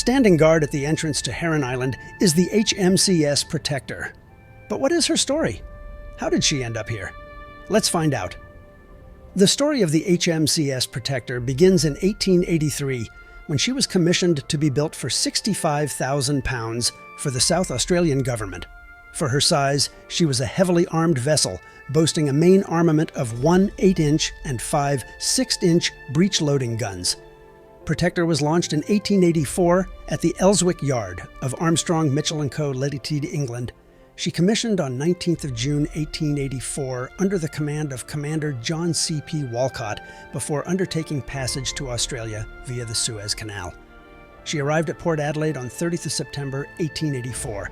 Standing guard at the entrance to Heron Island is the HMCS Protector. But what is her story? How did she end up here? Let's find out. The story of the HMCS Protector begins in 1883 when she was commissioned to be built for £65,000 for the South Australian government. For her size, she was a heavily armed vessel boasting a main armament of 1 8-inch and 5 6-inch breech-loading guns. Protector was launched in 1884 at the Elswick Yard of Armstrong, Mitchell & Co., Ltd, England. She commissioned on 19th of June 1884 under the command of Commander John C.P. Walcott before undertaking passage to Australia via the Suez Canal. She arrived at Port Adelaide on 30th of September 1884.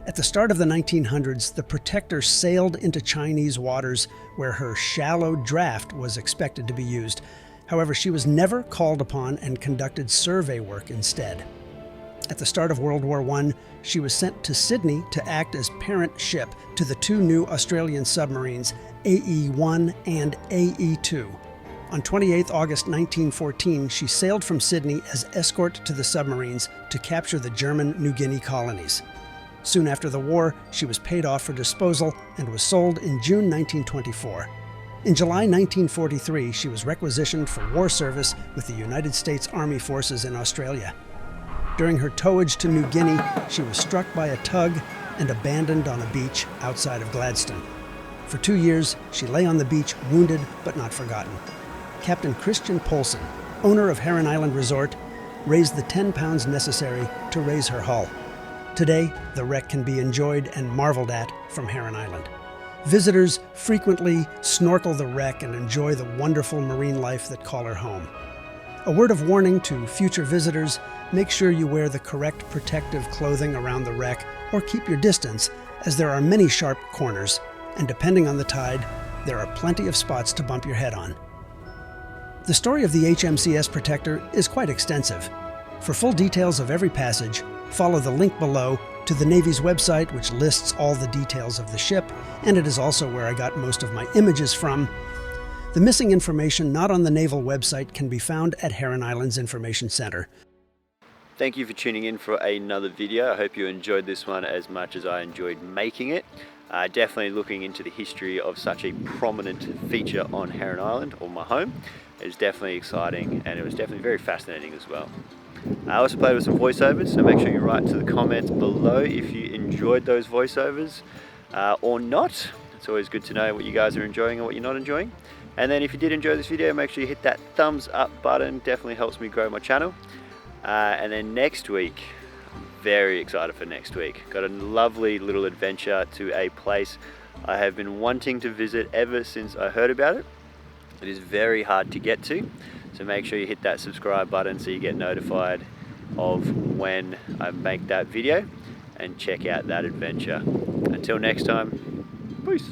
At the start of the 1900s, the Protector sailed into Chinese waters where her shallow draft was expected to be used. However, she was never called upon and conducted survey work instead. At the start of World War I, she was sent to Sydney to act as parent ship to the 2 new Australian submarines, AE-1 and AE-2. On 28 August 1914, she sailed from Sydney as escort to the submarines to capture the German New Guinea colonies. Soon after the war, she was paid off for disposal and was sold in June 1924. In July 1943, she was requisitioned for war service with the United States Army Forces in Australia. During her towage to New Guinea, she was struck by a tug and abandoned on a beach outside of Gladstone. For 2 years, she lay on the beach, wounded but not forgotten. Captain Christian Polson, owner of Heron Island Resort, raised the £10 necessary to raise her hull. Today, the wreck can be enjoyed and marveled at from Heron Island. Visitors frequently snorkel the wreck and enjoy the wonderful marine life that call her home. A word of warning to future visitors: make sure you wear the correct protective clothing around the wreck or keep your distance, as there are many sharp corners, and depending on the tide, there are plenty of spots to bump your head on. The story of the HMCS Protector is quite extensive. For full details of every passage, follow the link below to the Navy's website, which lists all the details of the ship, and it is also where I got most of my images from. The missing information not on the Naval website can be found at Heron Island's Information Center. Thank you for tuning in for another video. I hope you enjoyed this one as much as I enjoyed making it. Definitely looking into the history of such a prominent feature on Heron Island, or my home. It was definitely exciting, and it was definitely very fascinating as well. I also played with some voiceovers, so make sure you write to the comments below if you enjoyed those voiceovers or not. It's always good to know what you guys are enjoying and what you're not enjoying. And then if you did enjoy this video, make sure you hit that thumbs up button. Definitely helps me grow my channel. And then next week, I'm very excited for next week. Got a lovely little adventure to a place I have been wanting to visit ever since I heard about it. It is very hard to get to, so make sure you hit that subscribe button so you get notified of when I make that video, and check out that adventure. Until next time, peace.